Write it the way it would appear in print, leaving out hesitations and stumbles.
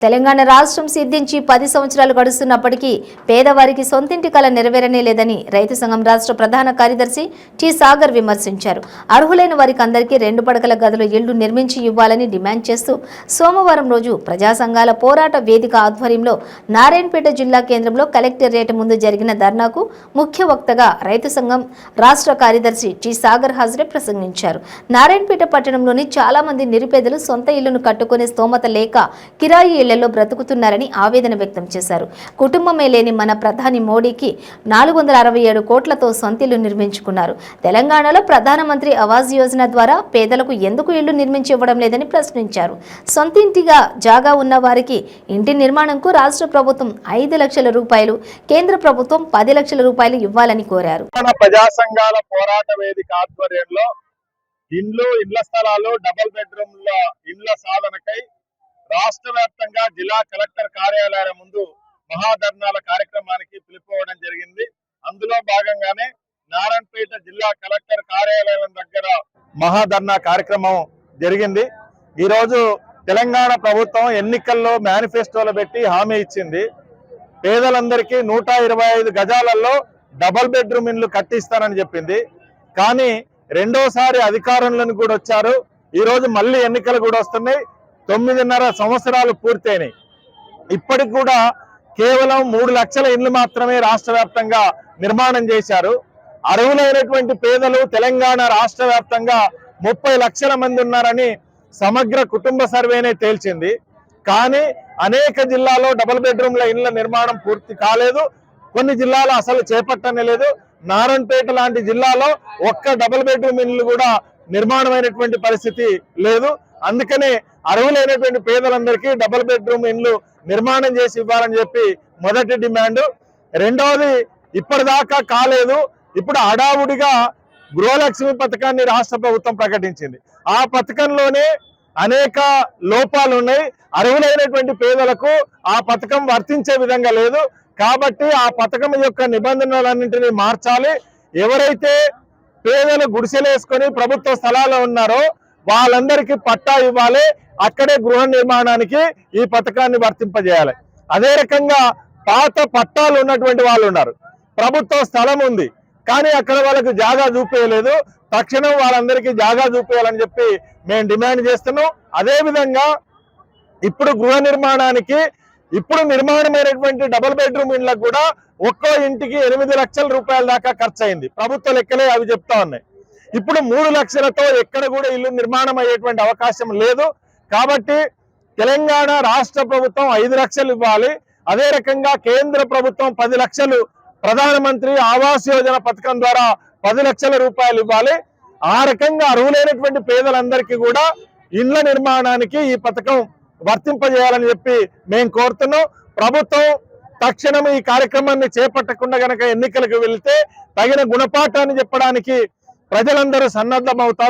తెలంగాణ రాష్ట్రం సిద్ధించి 10 సంవత్సరాలు గడుస్తున్నప్పటికీ పేదవారికి సొంతింటి కల నెరవేరనే లేదని రైతు సంఘం రాష్ట్ర ప్రధాన కార్యదర్శి టి సాగర్ విమర్శించారు. అర్హులైన వారికి అందరికీ 2 పడకల గదులు ఇళ్లు నిర్మించి ఇవ్వాలని డిమాండ్ చేస్తూ సోమవారం రోజు ప్రజా సంఘాల పోరాట వేదిక ఆధ్వర్యంలో నారాయణపేట జిల్లా కేంద్రంలో కలెక్టరేట్ ముందు జరిగిన ధర్నాకు ముఖ్య వక్తగా రైతు సంఘం రాష్ట్ర కార్యదర్శి టి సాగర్ హాజరే ప్రసంగించారు. నారాయణపేట పట్టణంలోని చాలా మంది నిరుపేదలు సొంత ఇళ్లను కట్టుకునే స్తోమత లేక కిరాయి ఇళ్లలో బ్రతుకుతున్నారని ఆవేదన వ్యక్తం చేశారు. కుటుంబమే లేని మన ప్రధాని మోడీకి 467 కోట్లతో సొంతిల్లు నిర్మించుకున్నారు. తెలంగాణలో ప్రధానమంత్రి ఆవాస్ యోజన ద్వారా పేదలకు ఎందుకు ఇళ్లు నిర్మించి ఇవ్వడం లేదని ప్రశ్నించారు. సొంతింటిగా జాగా ఉన్న వారికి ఇంటి నిర్మాణంకు రాష్ట్ర ప్రభుత్వం 5 లక్షల రూపాయలు, కేంద్ర ప్రభుత్వం 10 లక్షల రూపాయలు ఇవ్వాలని కోరారు. ప్రజా సంఘాల పోరాట వేదిక ఆధ్వర్యంలో ఇళ్ల స్థలాలు, డబుల్ బెడ్రూమ్ల ఇళ్ల సాధనకై రాష్ట్ర వ్యాప్తంగా జిల్లా కలెక్టర్ కార్యాలయాల ముందు మహాధర్నాల కార్యక్రమానికి పిలుపుకోవడం జరిగింది. అందులో భాగంగానే నారాయణపేట జిల్లా కలెక్టర్ కార్యాలయం దగ్గర మహాధర్నా కార్యక్రమం జరిగింది. ఈరోజు తెలంగాణ ప్రభుత్వం ఎన్నికల్లో మేనిఫెస్టోలో పెట్టి హామీ ఇచ్చింది. పేదలందరికీ 125 గజాలలో డబుల్ బెడ్రూమ్ ఇళ్లు కట్టిస్తానని చెప్పింది. కానీ రెండోసారి అధికారంలోకి కూడా వచ్చారు. ఈరోజు మళ్ళీ ఎన్నికలు కూడా వస్తున్నాయి. 9.5 సంవత్సరాలు పూర్తయినాయి. ఇప్పటికి కూడా కేవలం 3 లక్షల ఇళ్లు మాత్రమే రాష్ట్ర వ్యాప్తంగా నిర్మాణం చేశారు. అర్హులైనటువంటి పేదలు తెలంగాణ రాష్ట్ర వ్యాప్తంగా 30 లక్షల మంది ఉన్నారని సమగ్ర కుటుంబ సర్వేనే తేల్చింది. కానీ అనేక జిల్లాలో డబుల్ బెడ్రూమ్ల ఇళ్ల నిర్మాణం పూర్తి కాలేదు. కొన్ని జిల్లాలో అసలు చేపట్టనే లేదు. నారాయణపేట లాంటి జిల్లాలో ఒక్క డబుల్ బెడ్రూమ్ ఇల్లు కూడా నిర్మాణమైనటువంటి పరిస్థితి లేదు. అందుకనే అర్హులైనటువంటి పేదలందరికీ డబుల్ బెడ్రూమ్ ఇళ్లు నిర్మాణం చేసి ఇవ్వాలని చెప్పి మొదటి డిమాండ్. రెండవది, ఇప్పటిదాకా కాలేదు. ఇప్పుడు హడావుడిగా గృహలక్ష్మి పథకాన్ని రాష్ట్ర ప్రభుత్వం ప్రకటించింది. ఆ పథకంలోనే అనేక లోపాలు ఉన్నాయి. అర్హులైనటువంటి పేదలకు ఆ పథకం వర్తించే విధంగా లేదు. కాబట్టి ఆ పథకం యొక్క నిబంధనలన్నింటినీ మార్చాలి. ఎవరైతే పేదలు గుడిసెలేసుకొని ప్రభుత్వ స్థలాల్లో ఉన్నారో వాళ్ళందరికీ పట్టా ఇవ్వాలి. అక్కడే గృహ నిర్మాణానికి ఈ పథకాన్ని వర్తింపజేయాలి. అదే రకంగా పాత పట్టాలు ఉన్నటువంటి వాళ్ళు ఉన్నారు, ప్రభుత్వ స్థలం ఉంది, కానీ అక్కడ వాళ్ళకి జాగా చూపేయలేదు. తక్షణం వాళ్ళందరికీ జాగా చూపేయాలని చెప్పి మేము డిమాండ్ చేస్తున్నాం. అదేవిధంగా ఇప్పుడు గృహ నిర్మాణానికి ఇప్పుడు నిర్మాణమైనటువంటి డబుల్ బెడ్రూమ్ ఇళ్లకు కూడా ఒక్కో ఇంటికి 8 లక్షల రూపాయల దాకా ఖర్చు అయింది. ప్రభుత్వ లెక్కలే అవి చెప్తా ఉన్నాయి. ఇప్పుడు 3 లక్షలతో ఎక్కడ కూడా ఇల్లు నిర్మాణం అయ్యేటువంటి అవకాశం లేదు. కాబట్టి తెలంగాణ రాష్ట్ర ప్రభుత్వం 5 లక్షలు ఇవ్వాలి. అదే రకంగా కేంద్ర ప్రభుత్వం 10 లక్షలు ప్రధానమంత్రి ఆవాస్ యోజన పథకం ద్వారా 10 లక్షల రూపాయలు ఇవ్వాలి. ఆ రకంగా అర్హులైనటువంటి పేదలందరికీ కూడా ఇళ్ల నిర్మాణానికి ఈ పథకం వర్తింపజేయాలని చెప్పి మేము కోరుతున్నాం. ప్రభుత్వం తక్షణం ఈ కార్యక్రమాన్ని చేపట్టకుండా గనక ఎన్నికలకు వెళ్తే తగిన గుణపాఠాన్ని చెప్పడానికి ప్రజలందరూ సన్నద్ధమవుతారు.